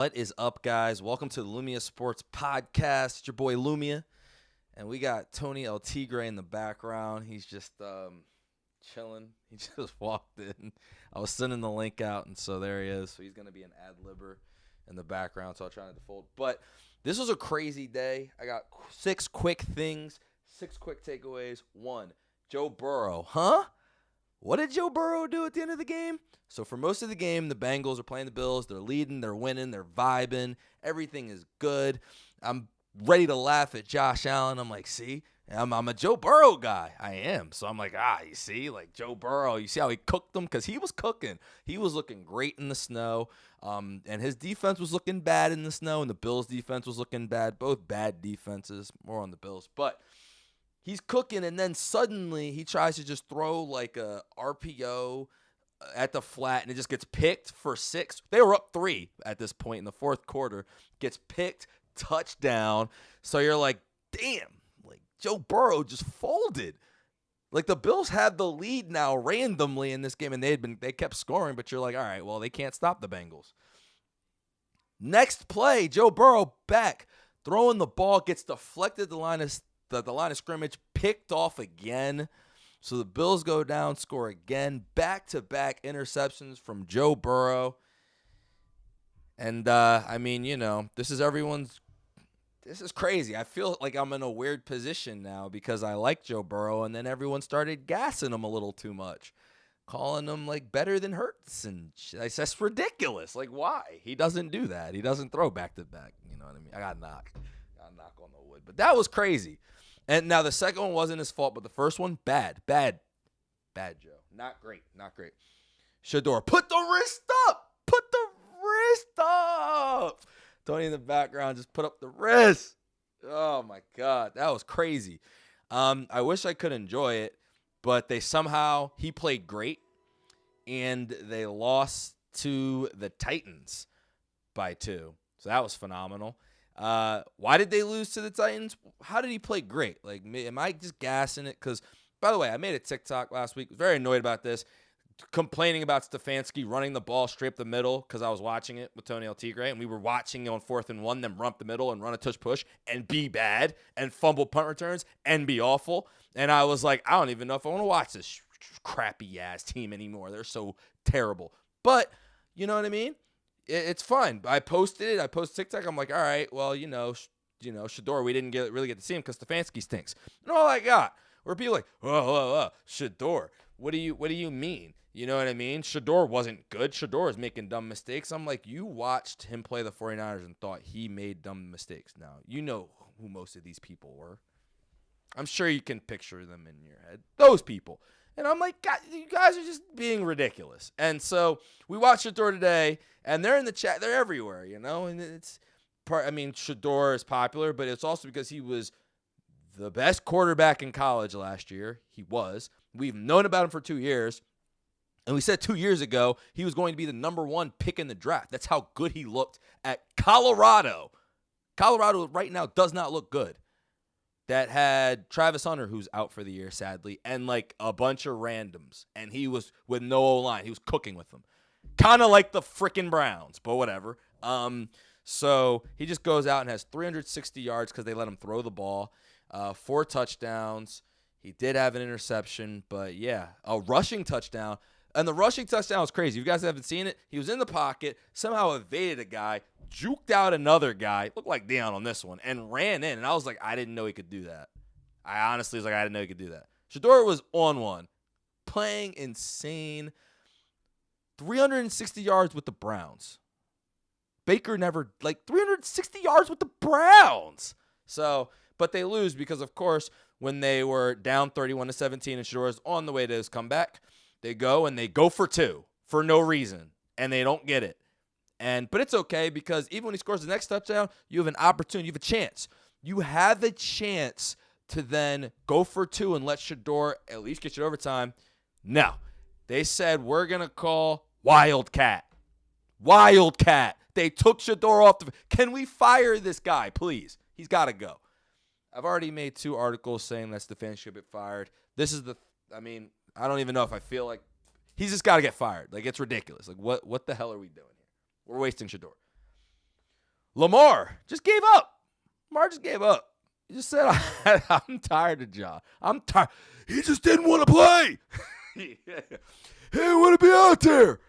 What is up, guys? Welcome to the Lumia Sports Podcast. It's your boy Lumia, and we got Tony El Tigre in the background. He's just chilling. He just walked in. I was sending the link out, and so there he is. So he's going to be an ad-libber in the background, so I'll try not to fold. But this was a crazy day. I got 6 quick things, 6 quick takeaways. 1, Joe Burrow. Huh? What did Joe Burrow do at the end of the game? So for most of the game, the Bengals are playing the Bills. They're leading. They're winning. They're vibing. Everything is good. I'm ready to laugh at Josh Allen. I'm like, see, I'm a Joe Burrow guy. I am. So I'm like, you see, like Joe Burrow. You see how he cooked them? Because he was cooking. He was looking great in the snow. And his defense was looking bad in the snow, and the Bills' defense was looking bad. Both bad defenses. More on the Bills. But he's cooking, and then suddenly he tries to just throw like a RPO at the flat, and it just gets picked for 6. They were up 3 at this point in the fourth quarter. Gets picked, touchdown. So you're like, damn, like Joe Burrow just folded. Like the Bills had the lead now randomly in this game, and they kept scoring, but you're like, all right, well, they can't stop the Bengals. Next play, Joe Burrow back, throwing the ball, gets deflected the line of scrimmage, picked off again. So the Bills go down, score again. Back-to-back interceptions from Joe Burrow. And, this is crazy. I feel like I'm in a weird position now because I like Joe Burrow, and then everyone started gassing him a little too much, calling him, like, better than Hurts. And that's ridiculous. Like, why? He doesn't do that. He doesn't throw back-to-back. You know what I mean? I got to knock on the wood. But that was crazy. And now the second one wasn't his fault, but the first one, bad, Joe. Not great. Shedeur, put the wrist up. Tony in the background just put up the wrist. Oh, my God. That was crazy. I wish I could enjoy it, but he played great, and they lost to the Titans by 2. So that was phenomenal. Why did they lose to the Titans? How did he play great? Like, am I just gassing it? Because, by the way, I made a TikTok last week. I was very annoyed about this, complaining about Stefanski running the ball straight up the middle because I was watching it with Tony El Tigre, and we were watching on 4th and 1 them run up the middle and run a touch push and be bad and fumble punt returns and be awful. And I was like, I don't even know if I want to watch this crappy-ass team anymore. They're so terrible. But, you know what I mean? It's fun. I posted TikTok. I'm like, all right, well, Shedeur, we didn't really get to see him because Stefanski stinks. And all I got were people like, Shedeur, what do you mean? You know what I mean? Shedeur wasn't good. Shedeur is making dumb mistakes. I'm like, you watched him play the 49ers and thought he made dumb mistakes. Now, you know who most of these people were. I'm sure you can picture them in your head. Those people. And I'm like, God, you guys are just being ridiculous. And so we watched Shedeur today, and they're in the chat. They're everywhere, and Shedeur is popular, but it's also because he was the best quarterback in college last year. He was. We've known about him for 2 years, and we said 2 years ago he was going to be the number 1 pick in the draft. That's how good he looked at Colorado. Colorado right now does not look good. That had Travis Hunter, who's out for the year, sadly, and like a bunch of randoms. And he was with no O-line. He was cooking with them. Kind of like the freaking Browns, but whatever. So he just goes out and has 360 yards because they let him throw the ball. 4 touchdowns. He did have an interception, but yeah, a rushing touchdown. And the rushing touchdown was crazy. If you guys haven't seen it, he was in the pocket, somehow evaded a guy, juked out another guy, looked like Deion on this one, and ran in. And I was like, I didn't know he could do that. I honestly was like, I didn't know he could do that. Shedeur was on one, playing insane. 360 yards with the Browns. Baker never, 360 yards with the Browns. So, but they lose because, of course, when they were down 31-17 and Shedeur is on the way to his comeback, they go for 2 for no reason, and they don't get it. But it's okay because even when he scores the next touchdown, you have an opportunity, you have a chance. You have a chance to then go for 2 and let Shedeur at least get you to overtime. No. They said, we're going to call Wildcat. They took Shedeur off. Can we fire this guy, please? He's got to go. I've already made 2 articles saying that Stefanski should get fired. I don't even know if I feel like he's just got to get fired. Like, it's ridiculous. Like, what the hell are we doing here? We're wasting Shedeur. Lamar just gave up. Lamar just gave up. He just said, I'm tired of Ja. I'm tired. He just didn't want to play. He didn't want to be out there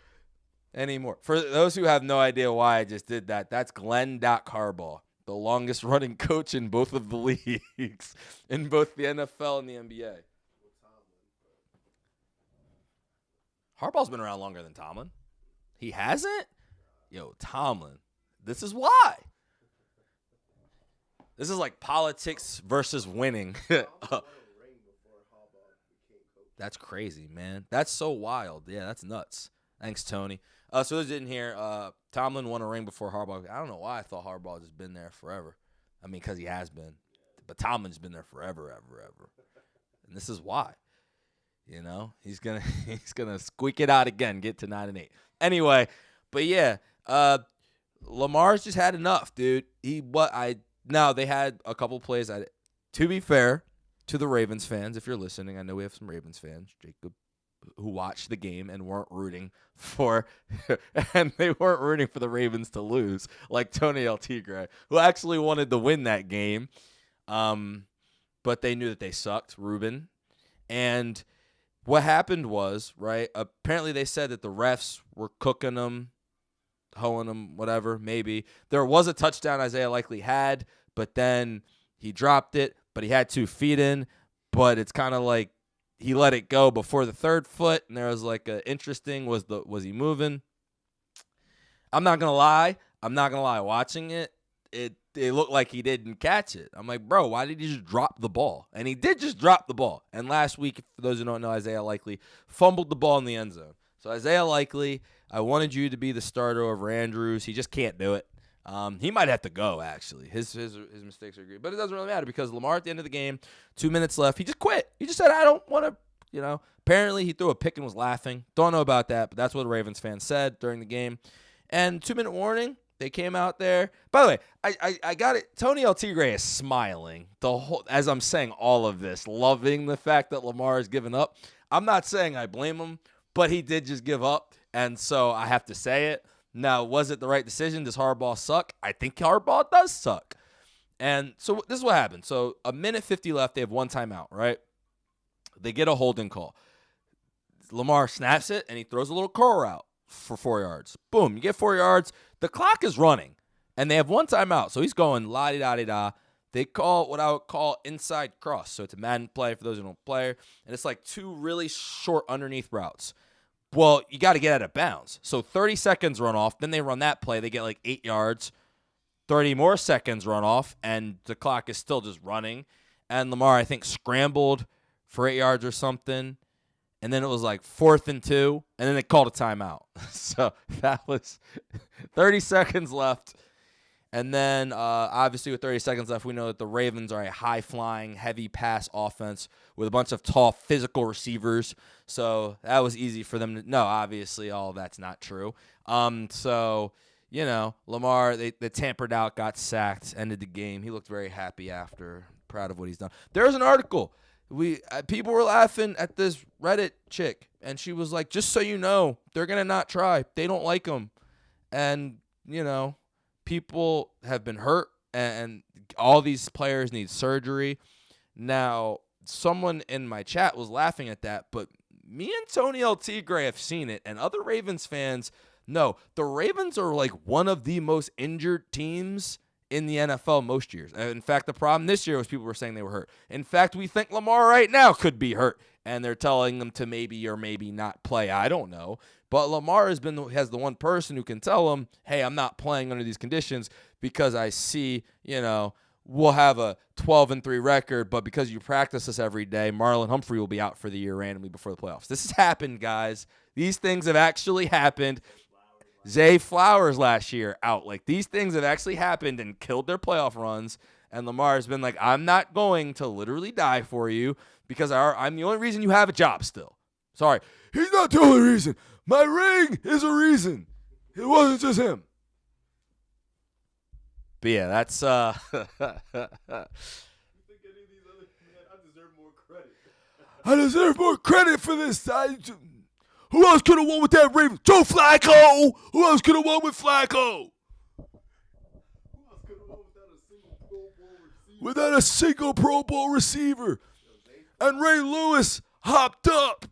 anymore. For those who have no idea why I just did that, that's Glenn Harbaugh, the longest running coach in both of the leagues, in both the NFL and the NBA. Harbaugh's been around longer than Tomlin. He hasn't? Yo, Tomlin. This is why. This is like politics versus winning. That's crazy, man. That's so wild. Yeah, that's nuts. Thanks, Tony. So those didn't hear, Tomlin won a ring before Harbaugh. I don't know why I thought Harbaugh has been there forever. I mean, because he has been. But Tomlin's been there forever, ever. And this is why. You know, he's gonna squeak it out again, get to 9-8. Anyway, but yeah, Lamar's just had enough, dude. Now they had a couple plays. To be fair to the Ravens fans, if you're listening, I know we have some Ravens fans, Jacob, who watched the game and weren't rooting for, and they weren't rooting for the Ravens to lose, like Tony El Tigre, who actually wanted to win that game, but they knew that they sucked, Ruben, and what happened was, right, apparently they said that the refs were cooking them, hoeing them, whatever, maybe. There was a touchdown Isaiah Likely had, but then he dropped it, but he had 2 feet in, but it's kind of like he let it go before the third foot, and there was like a interesting, was he moving? I'm not going to lie, watching it looked like he didn't catch it. I'm like, bro, why did he just drop the ball? And he did just drop the ball. And last week, for those who don't know, Isaiah Likely fumbled the ball in the end zone. So Isaiah Likely, I wanted you to be the starter over Andrews. He just can't do it. He might have to go, actually. His mistakes are great. But it doesn't really matter because Lamar at the end of the game, 2 minutes left, he just quit. He just said, I don't want to, Apparently he threw a pick and was laughing. Don't know about that, but that's what the Ravens fans said during the game. And 2-minute warning. They came out there. By the way, I got it. Tony El Tigre is smiling as I'm saying all of this, loving the fact that Lamar has given up. I'm not saying I blame him, but he did just give up, and so I have to say it. Now, was it the right decision? Does Harbaugh suck? I think Harbaugh does suck. And so this is what happened. So 1:50 left. They have 1 timeout, right? They get a holding call. Lamar snaps it, and he throws a little curl route for 4 yards. Boom, you get 4 yards. The clock is running, and they have 1 timeout. So he's going la-di-da-di-da. They call what I would call inside cross. So it's a Madden play for those who don't play. And it's like 2 really short underneath routes. Well, you got to get out of bounds. So 30 seconds run off. Then they run that play. They get like 8 yards. 30 more seconds run off, and the clock is still just running. And Lamar, I think, scrambled for 8 yards or something. And then it was like 4th and 2, and then they called a timeout. So that was 30 seconds left. And then, obviously, with 30 seconds left, we know that the Ravens are a high-flying, heavy-pass offense with a bunch of tall, physical receivers. So that was easy for them to – no, obviously, all of that's not true. So, Lamar, they tampered out, got sacked, ended the game. He looked very happy after, proud of what he's done. There's an article. People were laughing at this Reddit chick, and she was like, just so you know, they're going to not try. They don't like him. And, people have been hurt, and all these players need surgery. Now, someone in my chat was laughing at that, but me and Tony El Tigre have seen it, and other Ravens fans know. The Ravens are like one of the most injured teams in the NFL most years. In fact, the problem this year was people were saying they were hurt. In fact, we think Lamar right now could be hurt, and they're telling them to maybe or maybe not play. I don't know. But Lamar has the one person who can tell him, hey, I'm not playing under these conditions because I see, we'll have a 12-3 record, but because you practice this every day, Marlon Humphrey will be out for the year randomly before the playoffs. This has happened, guys. These things have actually happened. Zay Flowers last year out. Like, these things have actually happened and killed their playoff runs. And Lamar has been like, I'm not going to literally die for you because I'm the only reason you have a job still. Sorry. He's not the only reason. My ring is a reason. It wasn't just him. But yeah, that's You think any of these other men, I deserve more credit. I deserve more credit for this. Who else could have won with that Ravens? Joe Flacco. Who else could have won with Flacco? Who Without a single Pro Bowl receiver. And Ray Lewis hopped up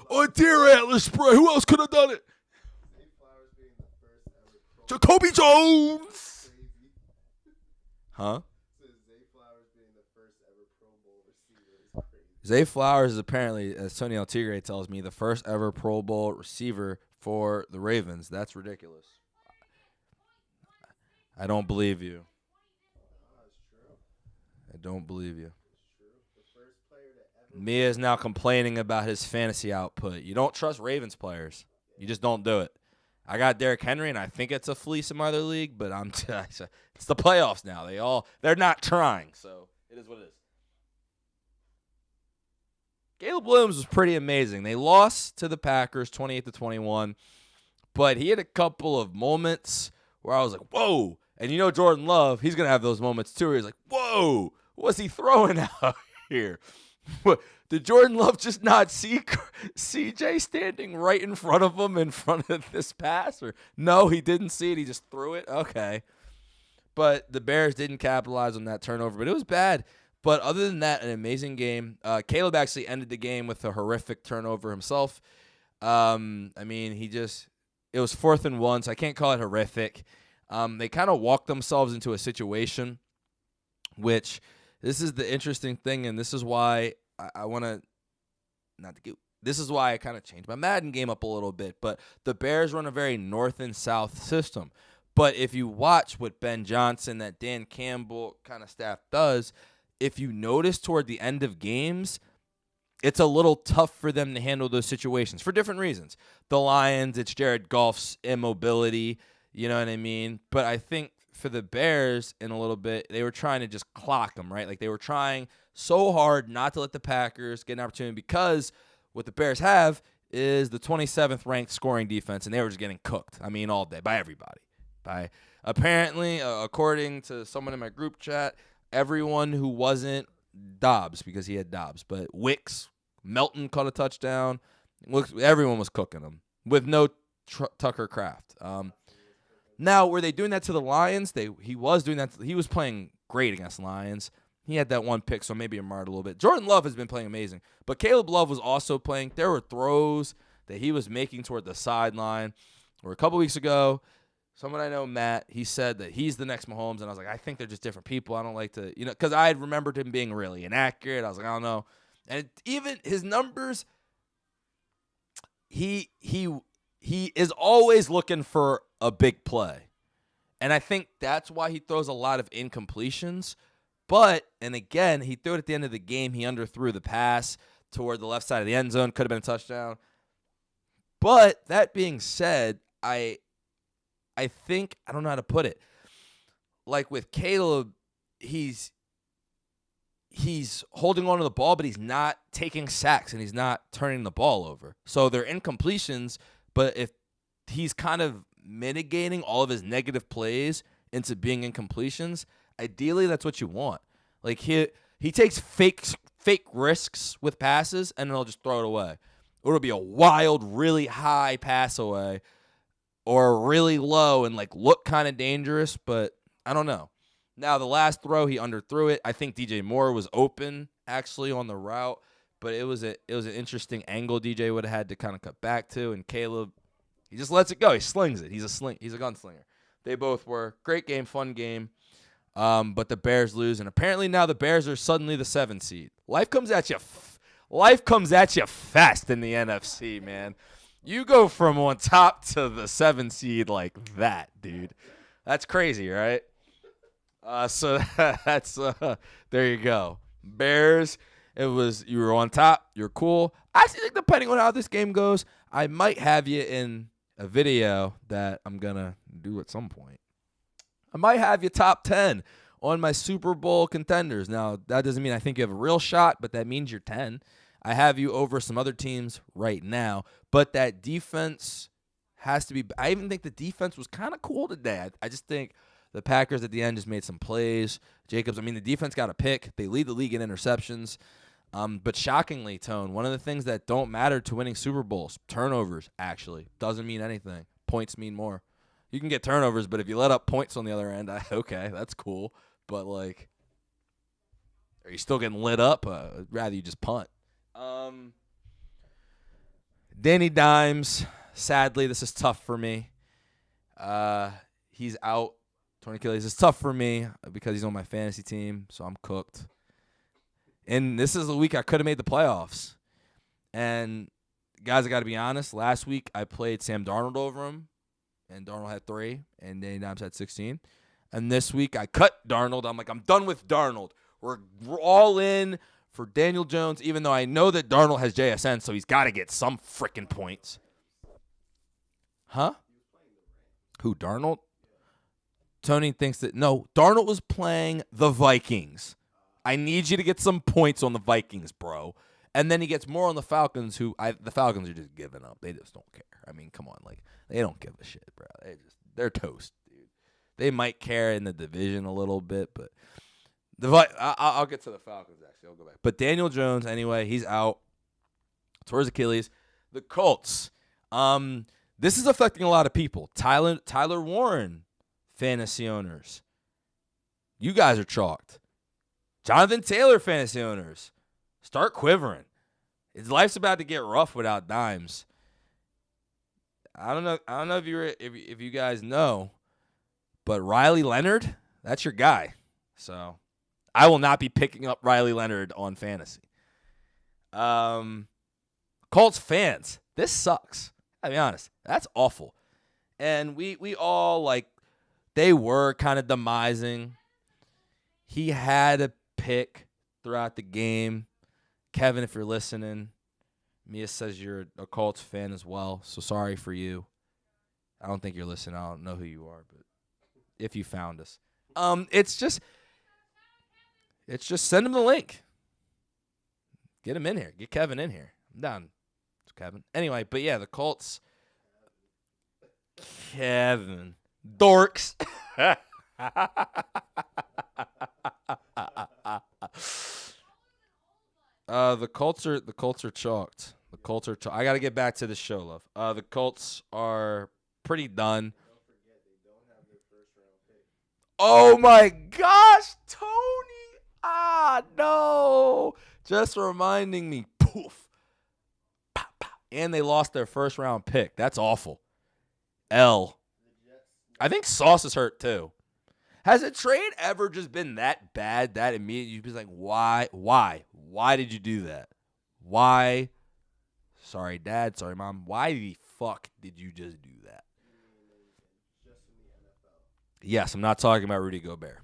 on deer antler spray. Who else could have done it? Jacoby Jones. Huh? Zay Flowers is apparently, as Tony Altigre tells me, the first ever Pro Bowl receiver for the Ravens. That's ridiculous. I don't believe you. I don't believe you. Mia is now complaining about his fantasy output. You don't trust Ravens players. You just don't do it. I got Derrick Henry, and I think it's a fleece in my other league, but it's the playoffs now. They're not trying, so it is what it is. Caleb Williams was pretty amazing. They lost to the Packers 28-21, but he had a couple of moments where I was like, whoa. And you know Jordan Love, he's going to have those moments too where he's like, whoa, what's he throwing out here? Did Jordan Love just not see CJ standing right in front of him in front of this pass? Or no, he didn't see it. He just threw it? Okay. But the Bears didn't capitalize on that turnover, but it was bad. But other than that, an amazing game. Caleb actually ended the game with a horrific turnover himself. I mean, it was 4th and 1, so I can't call it horrific. They kind of walked themselves into a situation, which this is the interesting thing, and this is why I want to this is why I kind of changed my Madden game up a little bit. But the Bears run a very north and south system. But if you watch what Ben Johnson, that Dan Campbell kind of staff does, if you notice toward the end of games, it's a little tough for them to handle those situations for different reasons. The Lions, it's Jared Goff's immobility, you know what I mean? But I think for the Bears in a little bit, they were trying to just clock them, right? Like they were trying so hard not to let the Packers get an opportunity because what the Bears have is the 27th ranked scoring defense, and they were just getting cooked, I mean, all day by everybody. Apparently, according to someone in my group chat, everyone who wasn't Dobbs, because he had Dobbs, but Wicks, Melton caught a touchdown. Everyone was cooking them with no Tucker Kraft. Now, were they doing that to the Lions? He was doing that. He was playing great against Lions. He had that one pick, so maybe it marred a little bit. Jordan Love has been playing amazing, but Caleb Love was also playing. There were throws that he was making toward the sideline. Or a couple weeks ago, someone I know, Matt, he said that he's the next Mahomes, and I was like, I think they're just different people. I don't like to, because I had remembered him being really inaccurate. I was like, I don't know. And even his numbers, he is always looking for a big play. And I think that's why he throws a lot of incompletions. But, and again, he threw it at the end of the game. He underthrew the pass toward the left side of the end zone. Could have been a touchdown. But that being said, I think, I don't know how to put it. Like with Caleb, he's holding on to the ball, but he's not taking sacks and he's not turning the ball over. So they're incompletions, but if he's kind of mitigating all of his negative plays into being incompletions, ideally that's what you want. Like he takes fake risks with passes and then he'll just throw it away. Or it'll be a wild, really high pass away or really low and like look kind of dangerous, but I don't know. Now, the last throw, he underthrew it. I think DJ Moore was open, actually, on the route, but it was an interesting angle DJ would have had to kind of cut back to, and Caleb, he just lets it go. He slings it. He's a gunslinger. They both were. Great game, fun game, but the Bears lose, and apparently now the Bears are suddenly the 7th seed. Life comes at you fast in the NFC, man. You go from on top to the 7th seed like that, dude. That's crazy, right? So that's there you go. Bears, you were on top. You're cool. I actually think depending on how this game goes, I might have you in a video that I'm going to do at some point. I might have you top 10 on my Super Bowl contenders. Now, that doesn't mean I think you have a real shot, but that means you're 10. I have you over some other teams right now, but that defense has to be – I even think the defense was kind of cool today. I just think – the Packers at the end just made some plays. Jacobs, I mean, the defense got a pick. They lead the league in interceptions. But shockingly, Tone, one of the things that don't matter to winning Super Bowls, turnovers, actually. Doesn't mean anything. Points mean more. You can get turnovers, but if you let up points on the other end, okay, that's cool. But, like, are you still getting lit up? I'd rather you just punt. Danny Dimes, sadly, this is tough for me. He's out. Torn Achilles is tough for me because he's on my fantasy team, so I'm cooked. And this is the week I could have made the playoffs. And, guys, I got to be honest. Last week I played Sam Darnold over him, and Darnold had 3, and Danny Dimes had 16. And this week I cut Darnold. I'm like, I'm done with Darnold. We're all in for Daniel Jones, even though I know that Darnold has JSN, so he's got to get some freaking points. Huh? Who, Darnold? Tony thinks that, no, Darnold was playing the Vikings. I need you to get some points on the Vikings, bro. And then he gets more on the Falcons, the Falcons are just giving up. They just don't care. I mean, come on. Like, they don't give a shit, bro. They're toast, dude. They might care in the division a little bit, but I'll get to the Falcons, actually. I'll go back. But Daniel Jones, anyway, he's out. Towards Achilles. The Colts. This is affecting a lot of people. Tyler Warren, fantasy owners. You guys are chalked. Jonathan Taylor, fantasy owners. Start quivering. His life's about to get rough without Dimes. I don't know if you guys know, but Riley Leonard, that's your guy. So I will not be picking up Riley Leonard on fantasy. Colts fans, this sucks. I'll be honest. That's awful. And we all, like, they were kind of demising. He had a pick throughout the game. Kevin, if you're listening, Mia says you're a Colts fan as well, so sorry for you. I don't think you're listening. I don't know who you are, but if you found us. It's just send him the link. Get him in here. Get Kevin in here. I'm down. It's Kevin. Anyway, but yeah, the Colts. Kevin. Dorks. The Colts are chalked. I got to get back to the show, love. The Colts are pretty done. Don't forget, they don't have their first round pick. Oh my gosh, Tony! Ah, no! Just reminding me. Poof. Pow, pow. And they lost their first round pick. That's awful. L. I think Sauce is hurt too. Has a trade ever just been that bad, that immediate? You'd be like, why? Why did you do that? Why? Sorry, Dad. Sorry, Mom. Why the fuck did you just do that? Yes, I'm not talking about Rudy Gobert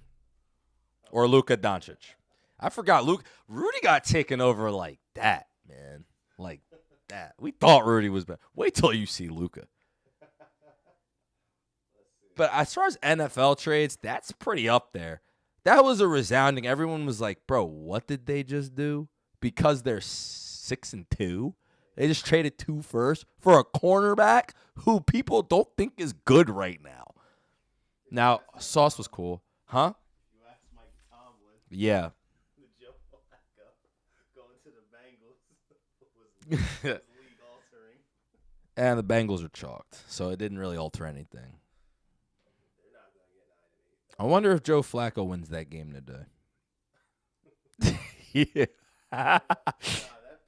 or Luka Doncic. I forgot Rudy got taken over like that, man. Like that. We thought Rudy was bad. Wait till you see Luka. But as far as NFL trades, that's pretty up there. That was a resounding. Everyone was like, bro, what did they just do? Because they're 6-2. They just traded 2 firsts for a cornerback who people don't think is good right now. Now, Sauce was cool. Huh? You asked Mike Tomlin. Yeah. Joe Burrows going to the Bengals was league altering. And the Bengals are chalked, so it didn't really alter anything. I wonder if Joe Flacco wins that game today. Yeah. Nah, that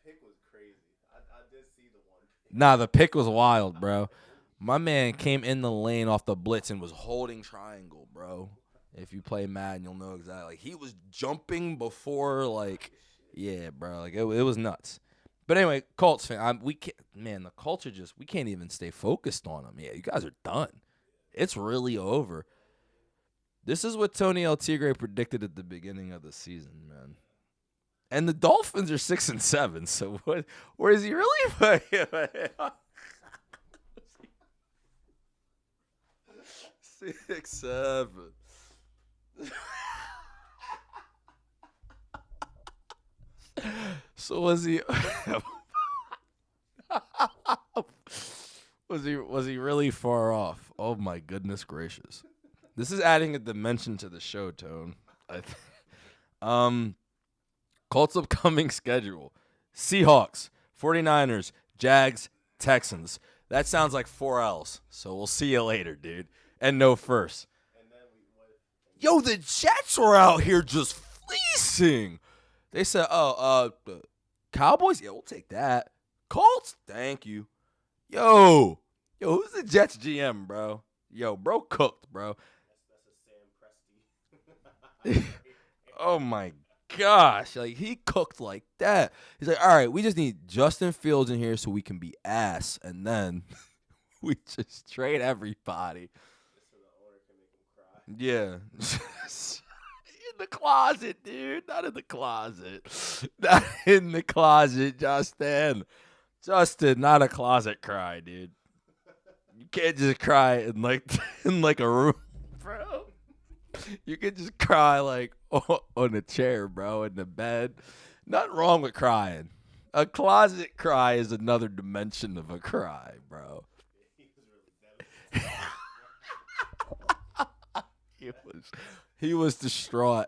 pick was crazy. I did see the one. Nah, the pick was wild, bro. My man came in the lane off the blitz and was holding triangle, bro. If you play Madden, you'll know exactly. Like, he was jumping before, like, yeah, bro. Like, it was nuts. But anyway, Colts fan, the Colts are just, we can't even stay focused on them. Yeah, you guys are done. It's really over. This is what Tony El Tigre predicted at the beginning of the season, man. And the Dolphins are 6-7. So what? Where is he really? 6-7. So was he? Was he really far off? Oh my goodness gracious. This is adding a dimension to the show, Tone. Colts upcoming schedule. Seahawks, 49ers, Jags, Texans. That sounds like 4 L's. So we'll see you later, dude. and no first. And then Yo, the Jets were out here just fleecing. They said, the Cowboys? Yeah, we'll take that. Colts? Thank you. Yo, who's the Jets GM, bro? Yo, bro cooked, bro. that's a Sam Presti. Oh, my gosh. Like, he cooked like that. He's like, all right, we just need Justin Fields in here so we can be ass. And then we just trade everybody. Just so the owner can make him cry. Yeah. In the closet, dude. Not in the closet. Not in the closet, Justin. Justin, not a closet cry, dude. You can't just cry in like a room, bro. You can just cry like on a chair, bro, in the bed. Nothing wrong with crying. A closet cry is another dimension of a cry, bro. He was distraught.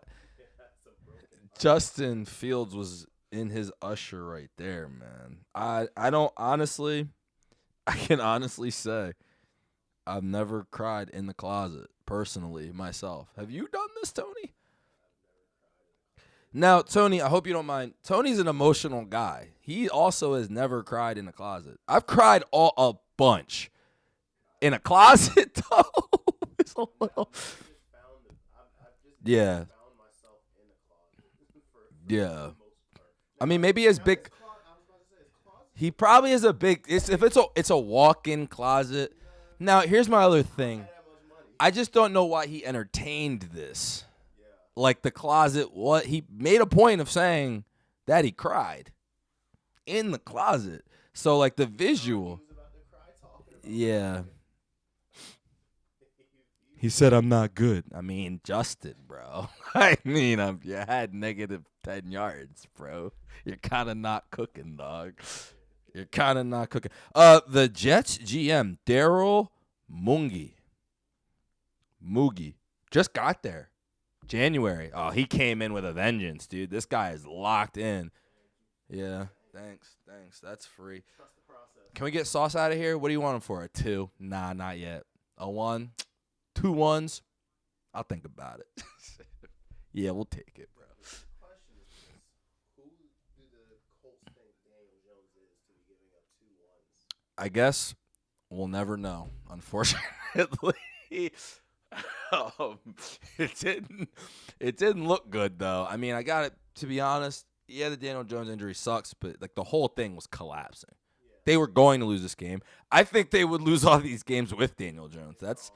Justin Fields was in his usher right there, man. I can honestly say I've never cried in the closet personally myself. Have you done this, Tony? Now, Tony, I hope you don't mind. Tony's an emotional guy. He also has never cried in the closet. I've cried a bunch. In a closet, though, it's a little. Yeah. Yeah. I mean, maybe his big. He probably is a big. It's a walk-in closet. Now, here's my other thing. I just don't know why he entertained this. Like the closet, what he made a point of saying that he cried in the closet. So like the visual. Yeah. He said, I'm not good. I mean, Justin, bro. I mean, you had negative 10 yards, bro. You're kind of not cooking, dog. You're kind of not cooking. The Jets GM, Daryl Moogie, just got there. January. Oh, he came in with a vengeance, dude. This guy is locked in. Yeah. Thanks. That's free. Can we get Sauce out of here? What do you want him for? A 2? Nah, not yet. A 1? 2 1s? I'll think about it. Yeah, we'll take it, bro. The question is this. Who do the Colts think Daniel Jones is to be giving up 2 1s? I guess we'll never know, unfortunately. It didn't look good, though. I mean, I got it, to be honest, yeah, the Daniel Jones injury sucks, but like the whole thing was collapsing. Yeah. They were going to lose this game. I think they would lose all these games with Daniel Jones. That's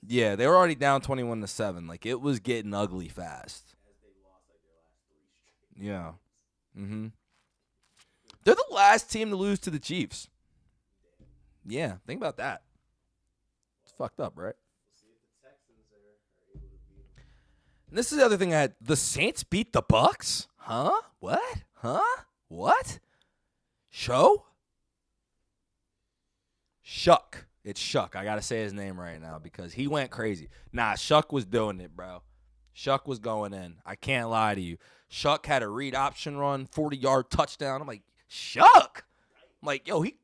yeah, they were already down 21-7. Like it was getting ugly fast. As they lost like their last 3 straight. Yeah. Mhm. They're the last team to lose to the Chiefs. Yeah, think about that. It's fucked up, right? We'll see if the Texans are able to beat them. And this is the other thing I had. The Saints beat the Bucks? Huh? What? Huh? What? Show? Shuck. It's Shuck. I got to say his name right now because he went crazy. Nah, Shuck was doing it, bro. Shuck was going in. I can't lie to you. Shuck had a read option run, 40-yard touchdown. I'm like, Shuck? I'm like, yo, he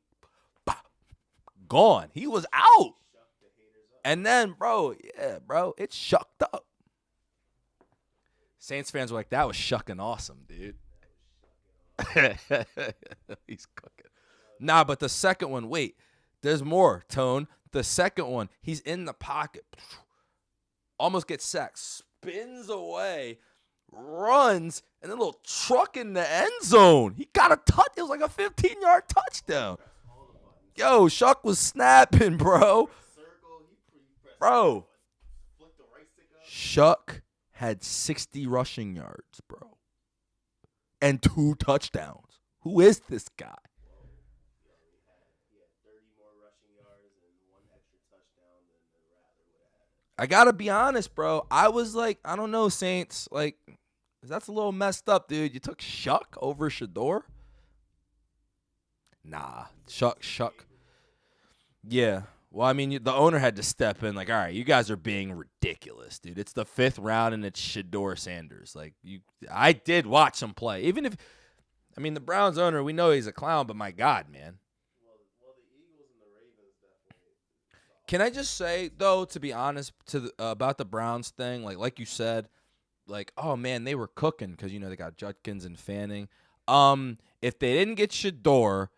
gone. He was out. And then, bro, it's shucked up. Saints fans were like, that was shucking awesome, dude. He's cooking. Nah, but the second one, wait. There's more, Tone. The second one, he's in the pocket. Almost gets sacked. Spins away. Runs. And then a little truck in the end zone. He got a touch. It was like a 15-yard touchdown. Yo, Shuck was snapping, bro. Bro. Shuck had 60 rushing yards, bro. And 2 touchdowns. Who is this guy? I gotta be honest, bro. I was like, I don't know, Saints. Like, that's a little messed up, dude. You took Shuck over Shedeur? Nah, Shuck. Yeah. Well, I mean, the owner had to step in. Like, all right, you guys are being ridiculous, dude. It's the 5th round and it's Shedeur Sanders. Like, I did watch him play. Even if, I mean, the Browns owner, we know he's a clown, but my God, man. Well, the Eagles and the Ravens definitely. Can I just say though, to be honest, about the Browns thing, like you said, like, oh man, they were cooking because they got Judkins and Fanning. If they didn't get Shedeur,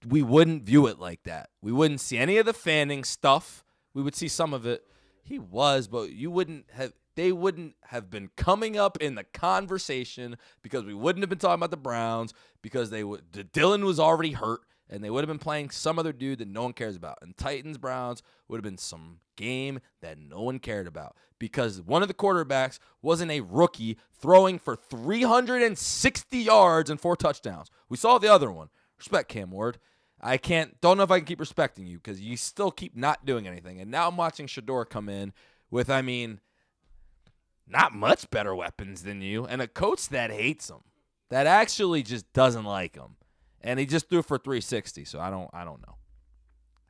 we wouldn't view it like that. We wouldn't see any of the Fanning stuff. We would see some of it. He was, but you wouldn't have. They wouldn't have been coming up in the conversation because we wouldn't have been talking about the Browns because Dylan was already hurt and they would have been playing some other dude that no one cares about. And Titans Browns would have been some game that no one cared about because one of the quarterbacks wasn't a rookie throwing for 360 yards and 4 touchdowns. We saw the other one. Respect Cam Ward. Don't know if I can keep respecting you because you still keep not doing anything. And now I'm watching Shedeur come in with, not much better weapons than you, and a coach that hates him, that actually just doesn't like him, and he just threw for 360. So I don't know.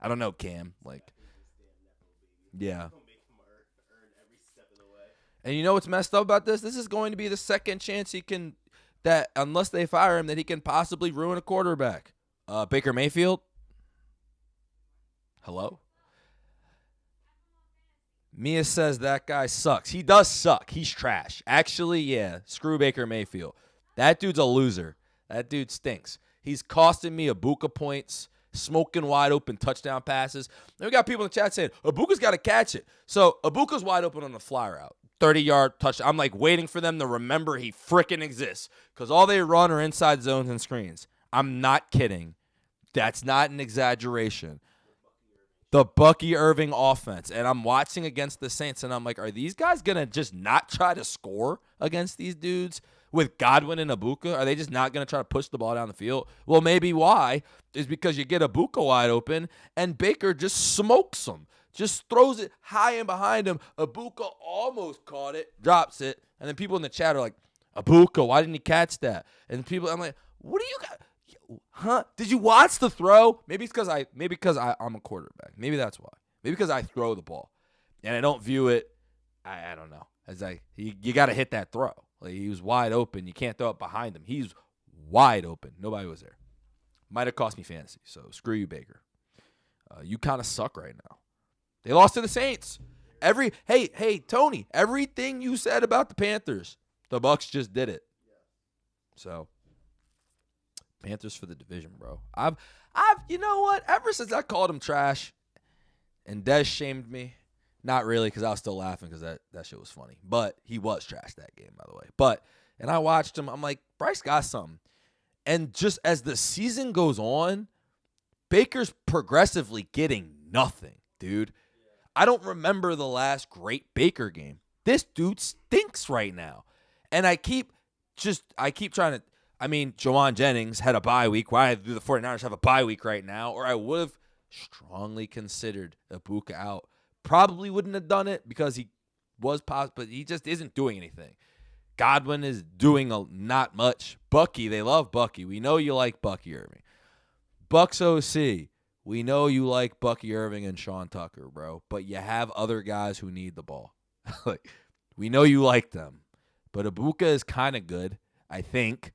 I don't know, Cam. Yeah. And you know what's messed up about this? This is going to be the second chance that unless they fire him, that he can possibly ruin a quarterback. Baker Mayfield. Hello. Mia says that guy sucks. He does suck. He's trash. Actually, yeah, screw Baker Mayfield. That dude's a loser. That dude stinks. He's costing me Ibuka points, smoking wide open touchdown passes. And we got people in the chat saying, Ibuka's got to catch it. So Ibuka's wide open on the fly route. 30-yard touchdown. I'm waiting for them to remember he freaking exists because all they run are inside zones and screens. I'm not kidding. That's not an exaggeration. The Bucky Irving offense. And I'm watching against the Saints, and I'm like, are these guys going to just not try to score against these dudes with Godwin and Ibuka? Are they just not going to try to push the ball down the field? Well, maybe why is because you get Ibuka wide open, and Baker just smokes him, just throws it high and behind him. Ibuka almost caught it, drops it, and then people in the chat are like, Ibuka, why didn't he catch that? And people, I'm like, what do you got? Huh? Did you watch the throw? Maybe because I'm a quarterback. Maybe that's why. Maybe because I throw the ball, and I don't view it. I don't know. As you got to hit that throw. He was wide open. You can't throw it behind him. He's wide open. Nobody was there. Might have cost me fantasy. So screw you, Baker. You kind of suck right now. They lost to the Saints. Hey, Tony. Everything you said about the Panthers, the Bucs just did it. So. Panthers for the division, bro. I've you know what? Ever since I called him trash and Dez shamed me, not really because I was still laughing because that shit was funny. But he was trash that game, by the way. And I watched him. I'm like, Bryce got something. And just as the season goes on, Baker's progressively getting nothing, dude. I don't remember the last great Baker game. This dude stinks right now. And I keep trying to. Jawan Jennings had a bye week. Why do the 49ers have a bye week right now? Or I would have strongly considered Ibuka out. Probably wouldn't have done it because he was positive, but he just isn't doing anything. Godwin is doing not much. Bucky, they love Bucky. We know you like Bucky Irving. Bucks OC, we know you like Bucky Irving and Sean Tucker, bro. But you have other guys who need the ball. We know you like them. But Ibuka is kind of good, I think.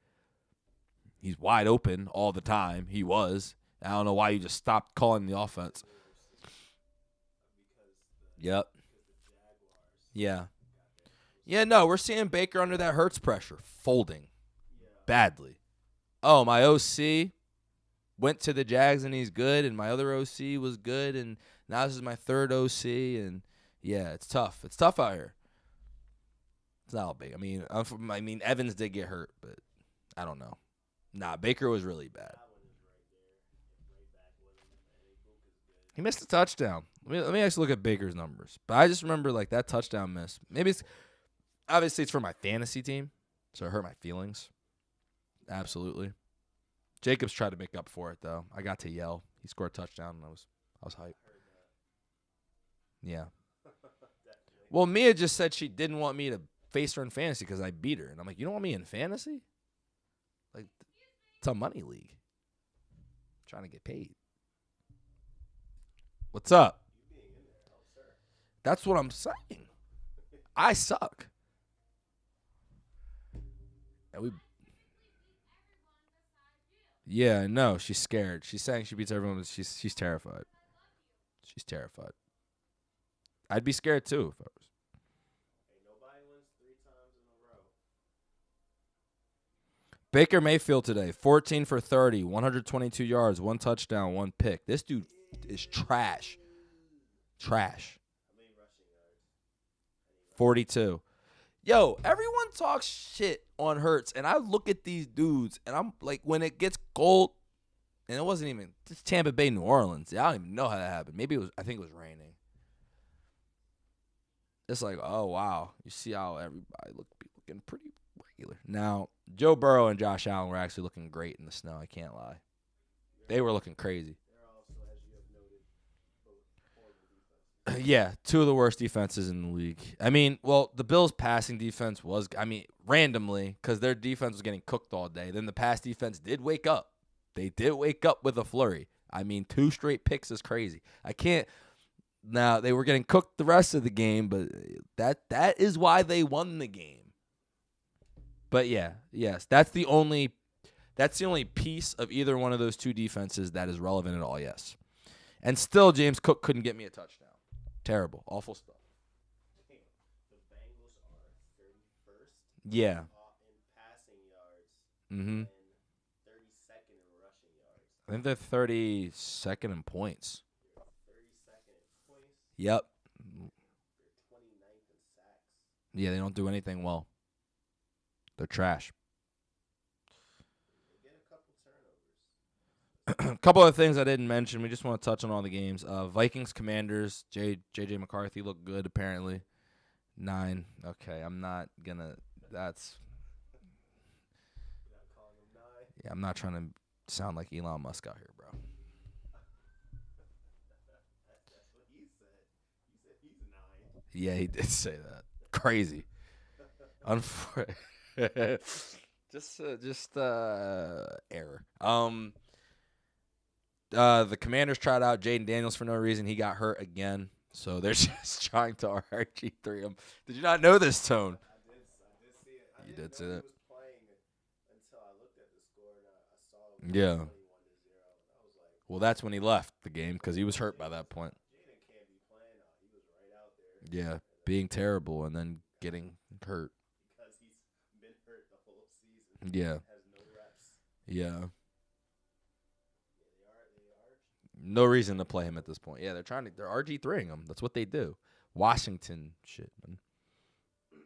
He's wide open all the time. He was. I don't know why you just stopped calling the offense. Yep. Yeah. Yeah, no, we're seeing Baker under that Hurts pressure, folding badly. Oh, my OC went to the Jags and he's good, and my other OC was good, and now this is my third OC, and yeah, it's tough. It's tough out here. It's not all big. Evans did get hurt, but I don't know. Nah, Baker was really bad. He missed a touchdown. Let me actually look at Baker's numbers. But I just remember that touchdown miss. Maybe it's for my fantasy team, so it hurt my feelings. Absolutely. Jacobs tried to make up for it though. I got to yell. He scored a touchdown and I was hyped. Yeah. Well, Mia just said she didn't want me to face her in fantasy because I beat her, and I'm like, you don't want me in fantasy? It's a money league. I'm trying to get paid. What's up? That's what I'm saying. I suck. Yeah, no, she's scared. She's saying she beats everyone, but she's terrified. She's terrified. I'd be scared too if I was. Ain't nobody wins 3 times in a row. Baker Mayfield today, 14 for 30, 122 yards, 1 touchdown, 1 pick. This dude is trash. Trash. How many rushing yards? 42. Yo, everyone talks shit on Hurts, and I look at these dudes, and I'm like, when it gets cold, and it wasn't even just Tampa Bay, New Orleans. I don't even know how that happened. Maybe it was. I think it was raining. It's like, oh wow, you see how everybody looking pretty regular. Now, Joe Burrow and Josh Allen were actually looking great in the snow. I can't lie. They were looking crazy. They're also, as you have noted, both horrible defenses. Yeah, 2 of the worst defenses in the league. I mean, well, the Bills' passing defense was, randomly, because their defense was getting cooked all day. Then the pass defense did wake up. They did wake up with a flurry. 2 straight picks is crazy. I can't. Now, they were getting cooked the rest of the game, but that is why they won the game. But yeah, yes, that's the only piece of either one of those 2 defenses that is relevant at all, yes. And still, James Cook couldn't get me a touchdown. Terrible. Awful stuff. The Bengals are 31st Yeah. in passing yards Mm-hmm. and 32nd in rushing yards. I think they're 32nd in points. They're 32nd in points. Yep. They're 29th in sacks. Yeah, they don't do anything well. They're trash. They get a couple turnovers. A couple of things I didn't mention. We just want to touch on all the games. Vikings, Commanders. J.J. McCarthy looked good, apparently. 9. Okay, I'm not going to. That's. You're not calling them 9. Yeah, I'm not trying to sound like Elon Musk out here, bro. That's what he said. He said he's 9. Yeah, he did say that. Crazy. Just error. The Commanders tried out Jaden Daniels for no reason. He got hurt again, so they're just trying to RG3 him. Did you not know this, Tone? I did see it. You didn't did see know that? He was playing until I looked at the score and I saw it was 21-0. I was like, Well, that's when he left the game because he was hurt by that point. Jaden can't be playing now. He was right out there. Yeah, being terrible and then getting hurt. Because he's been hurt the whole season. Yeah. Has no reps. Yeah. Yeah, they are. No reason to play him at this point. Yeah, they're RG3ing him. That's what they do. Washington shit, man. They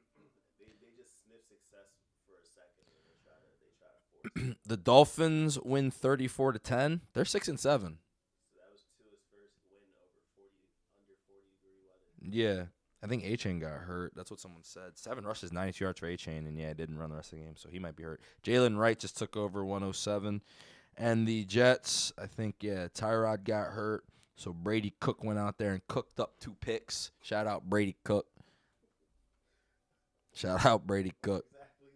just sniff success for a second and they try to force it. The Dolphins win 34-10. They're 6-7. So that was Tua's first win under 40-degree weather. Yeah. I think A-Chain got hurt. That's what someone said. 7 rushes, 92 yards for A-Chain, and yeah, didn't run the rest of the game, so he might be hurt. Jalen Wright just took over 107. And the Jets, I think, Tyrod got hurt. So Brady Cook went out there and cooked up 2 picks. Shout out Brady Cook. Shout out Brady Cook. Exactly,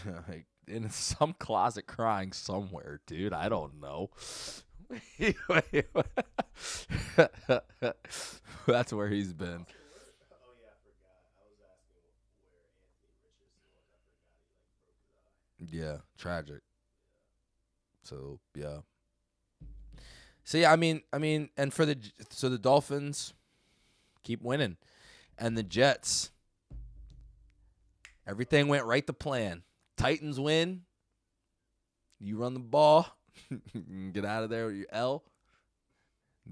Justin. Like, in some closet crying somewhere, dude. I don't know. That's where he's been. Oh, yeah, I forgot. I was asking where Anthony Richardson was. I forgot he, broke his eye. Yeah, tragic. So, yeah. So, yeah, I mean, and for the Dolphins keep winning. And the Jets, everything went right to plan. Titans win. You run the ball. Get out of there with your L.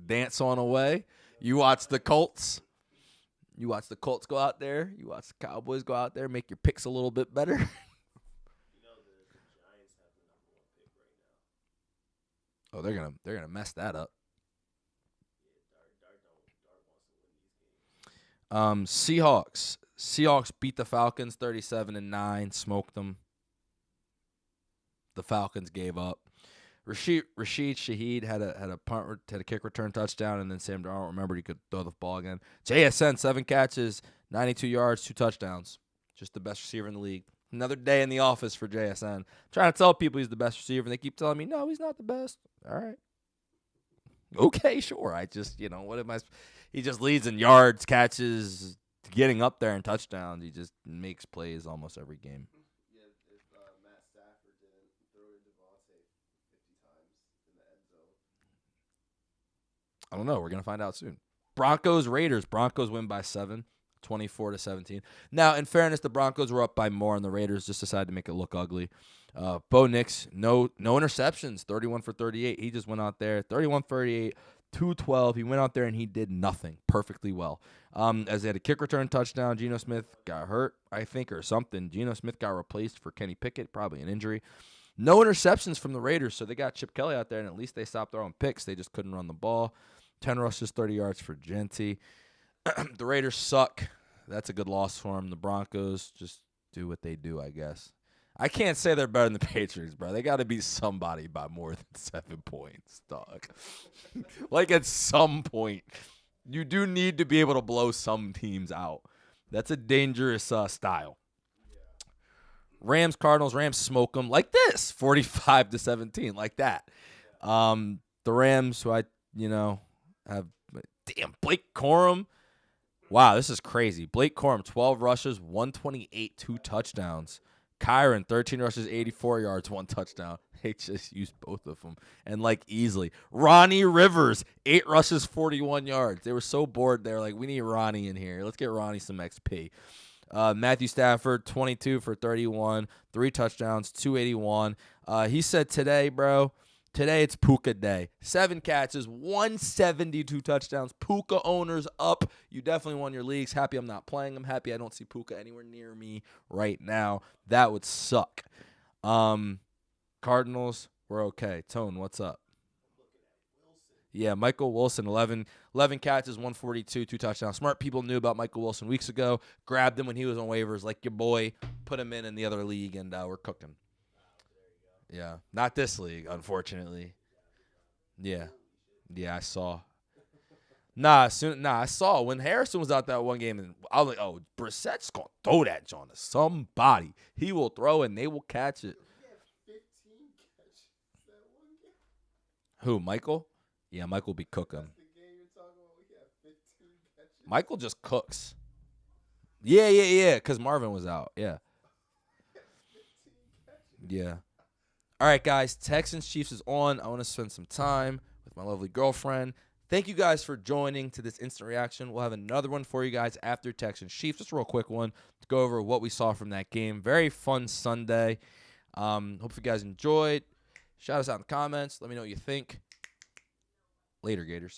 Dance on away. You watch the Colts. You watch the Colts go out there. You watch the Cowboys go out there. Make your picks a little bit better. You know the Giants have the number 1 pick right now. Oh, they're gonna mess that up. Yeah, Dart wants to win these games. Seahawks beat the Falcons 37-9. Smoked them. The Falcons gave up. Rashid Shaheed had a kick return touchdown, and then Sam Darnold remembered he could throw the ball again. JSN 7 catches, 92 yards, 2 touchdowns. Just the best receiver in the league. Another day in the office for JSN. I'm trying to tell people he's the best receiver, and they keep telling me, no, he's not the best. All right. Okay, sure. I just, what am I? He just leads in yards, catches, getting up there in touchdowns. He just makes plays almost every game. Yeah, if Matt Stafford didn't throw to Devontae 50 times in the end zone. I don't know. We're going to find out soon. Broncos, Raiders. Broncos win by 7, 24-17. Now, in fairness, the Broncos were up by more, and the Raiders just decided to make it look ugly. Bo Nix, no interceptions, 31 for 38. He just went out there, 31 for 38, 212. He went out there and he did nothing perfectly well. As they had a kick return touchdown, Geno Smith got hurt, I think, or something. Geno Smith got replaced for Kenny Pickett, probably an injury. No interceptions from the Raiders, so they got Chip Kelly out there, and at least they stopped throwing picks. They just couldn't run the ball. 10 rushes, 30 yards for Genty. The Raiders suck. That's a good loss for them. The Broncos just do what they do, I guess. I can't say they're better than the Patriots, bro. They got to beat somebody by more than 7 points, dog. Like, at some point, you do need to be able to blow some teams out. That's a dangerous style. Rams, Cardinals. Rams smoke them like this, 45-17, like that. The Rams, who I, have, damn, Blake Corum. Wow, this is crazy. Blake Corum, 12 rushes, 128, 2 touchdowns. Kyron, 13 rushes, 84 yards, 1 touchdown. They just used both of them, and easily. Ronnie Rivers, 8 rushes, 41 yards. They were so bored. They were like, we need Ronnie in here. Let's get Ronnie some XP. Matthew Stafford, 22 for 31, 3 touchdowns, 281. He said today, bro, today it's Puka day. 7 catches, 172 touchdowns. Puka owners up. You definitely won your leagues. Happy I'm not playing them. Happy I don't see Puka anywhere near me right now. That would suck. Cardinals, we're okay. Tone, what's up? Yeah, Michael Wilson, 11 catches, 142, 2 touchdowns. Smart people knew about Michael Wilson weeks ago. Grabbed him when he was on waivers like your boy. Put him in the other league, and we're cooking. Yeah, not this league, unfortunately. Yeah, I saw. I saw when Harrison was out that one game, and I was like, oh, Brissett's going to throw that John to somebody. He will throw, and they will catch it. Who, Michael? Yeah, Michael be cooking. Michael just cooks. Yeah, because Marvin was out. Yeah. Yeah. All right, guys, Texans-Chiefs is on. I want to spend some time with my lovely girlfriend. Thank you guys for joining to this instant reaction. We'll have another one for you guys after Texans-Chiefs. Just a real quick one to go over what we saw from that game. Very fun Sunday. Hope you guys enjoyed. Shout us out in the comments. Let me know what you think. Later, Gators.